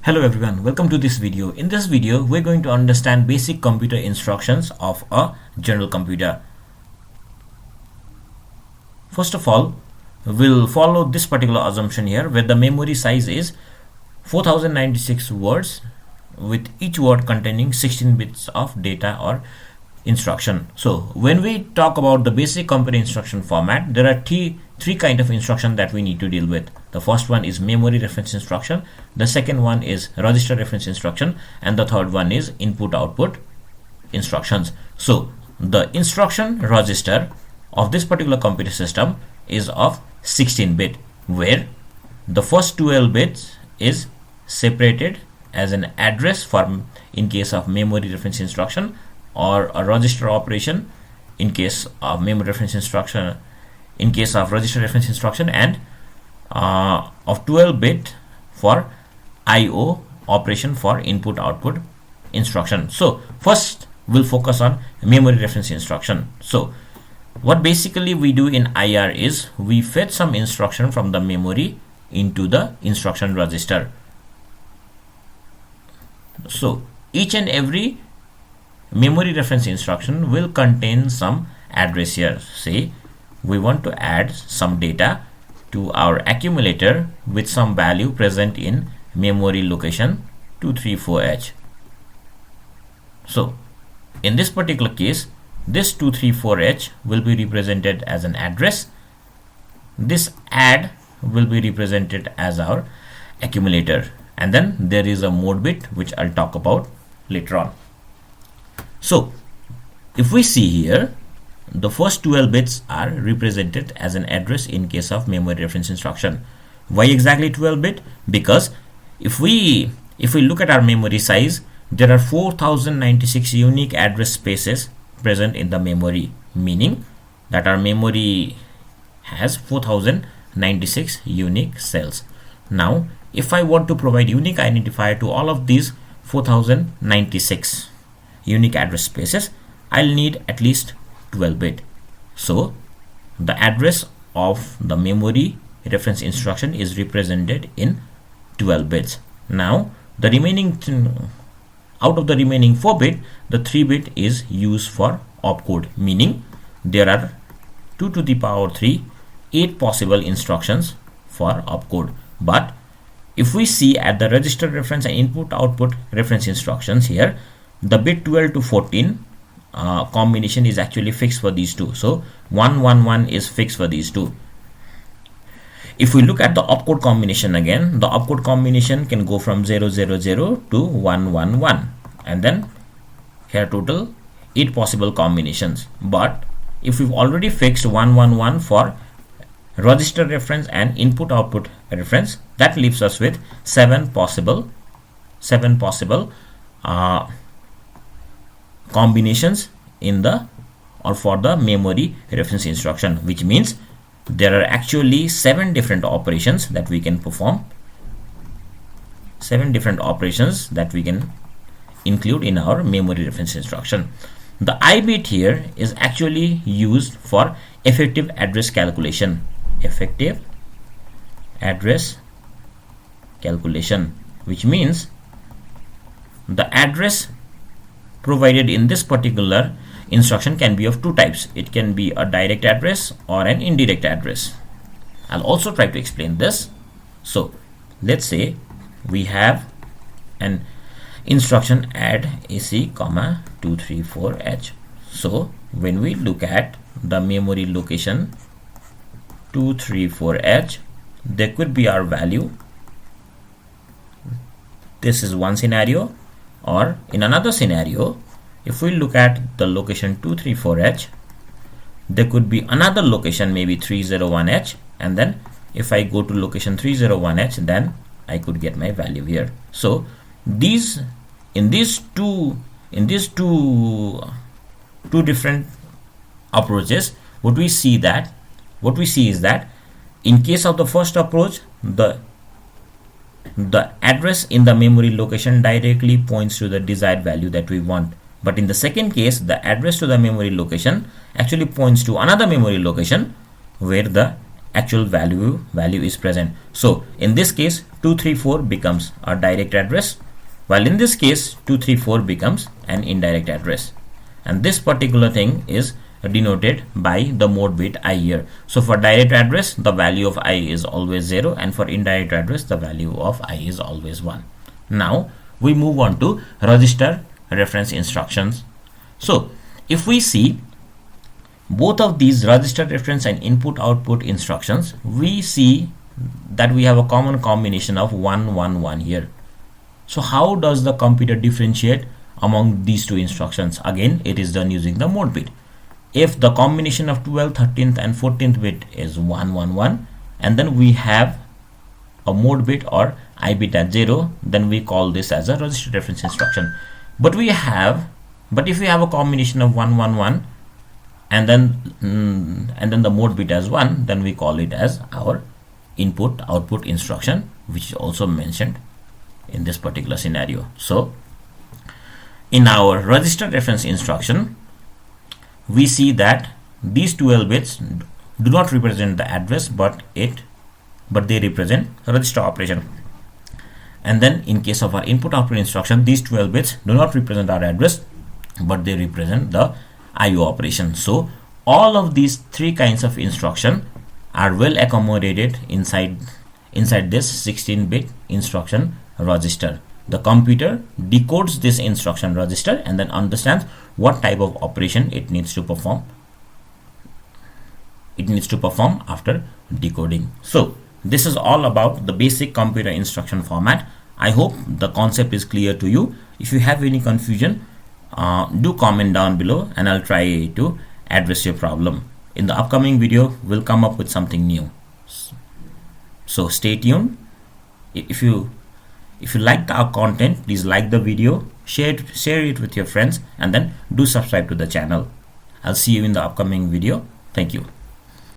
Hello everyone, welcome to this video. In this video, we're going to understand basic computer instructions of a general computer. First of all, we'll follow this particular assumption here where the memory size is 4096 words with each word containing 16 bits of data or instruction. So when we talk about the basic computer instruction format, there are three kind of instruction that we need to deal with. The first one is memory reference instruction, the second one is register reference instruction, and the third one is input output instructions. So the instruction register of this particular computer system is of 16 bit, where the first 12 bits is separated as an address for in case of memory reference instruction, or a register operation in case of memory reference instruction, in case of register reference instruction, and of 12 bit for IO operation for input output instruction. So first we'll focus on memory reference instruction. So what basically we do in IR is we fetch some instruction from the memory into the instruction register. So each and every memory reference instruction will contain some address here. Say we want to add some data to our accumulator with some value present in memory location 234H. So in this particular case, this 234H will be represented as an address. This add will be represented as our accumulator, and then there is a mode bit which I'll talk about later on. So if we see here, the first 12 bits are represented as an address in case of memory reference instruction. Why exactly 12 bit? Because if we look at our memory size, there are 4096 unique address spaces present in the memory, meaning that our memory has 4096 unique cells. Now if I want to provide unique identifier to all of these 4096 unique address spaces, I'll need at least 12 bit. So the address of the memory reference instruction is represented in 12 bits. Now the remaining out of the remaining 4 bit, the 3 bit is used for opcode, meaning there are 2 to the power 3 8 possible instructions for opcode. But if we see at the register reference and input output reference instructions here, the bit 12 to 14 combination is actually fixed for these two. So 111 is fixed for these two. If we look at the opcode combination again, the opcode combination can go from 000 to 111, and then here total 8 possible combinations. But if we've already fixed 111 for register reference and input output reference, that leaves us with 7 possible combinations in the or for the memory reference instruction, which means there are actually 7 different operations that we can perform, 7 different operations that we can include in our memory reference instruction. The I bit here is actually used for effective address calculation, which means the address provided in this particular instruction can be of two types. It can be a direct address or an indirect address. I'll also try to explain this. So let's say we have an instruction add AC, 234H. So when we look at the memory location 234H, there could be our value. This is one scenario. Or in another scenario, if we look at the location 234H, there could be another location, maybe 301H, and then if I go to location 301H, then I could get my value here. So in these two different approaches, what we see is that in case of the first approach, the address in the memory location directly points to the desired value that we want. But in the second case, the address to the memory location actually points to another memory location where the actual value is present. So in this case 234 becomes a direct address, while in this case 234 becomes an indirect address, and this particular thing is denoted by the mode bit I here. So for direct address the value of I is always 0, and for indirect address the value of I is always 1. Now we move on to register reference instructions. So if we see both of these register reference and input output instructions, we see that we have a common combination of 1 1 1 here. So how does the computer differentiate among these two instructions? Again, it is done using the mode bit. If the combination of 12th, 13th and 14th bit is 1 1 1, and then we have a mode bit or I bit at 0, then we call this as a register reference instruction. But if we have a combination of 1 1 1 and then the mode bit as 1, then we call it as our input output instruction, which is also mentioned in this particular scenario. So in our register reference instruction, we see that these 12 bits do not represent the address, but they represent register operation. And then in case of our input output instruction, these 12 bits do not represent our address, but they represent the IO operation. So all of these three kinds of instruction are well accommodated inside this 16-bit instruction register. The computer decodes this instruction register and then understands what type of operation it needs to perform. After decoding. So this is all about the basic computer instruction format. I hope the concept is clear to you. If you have any confusion, do comment down below and I'll try to address your problem. In the upcoming video, we'll come up with something new. So stay tuned. If you liked our content, please like the video, share it with your friends, and then do subscribe to the channel. I'll see you in the upcoming video. Thank you.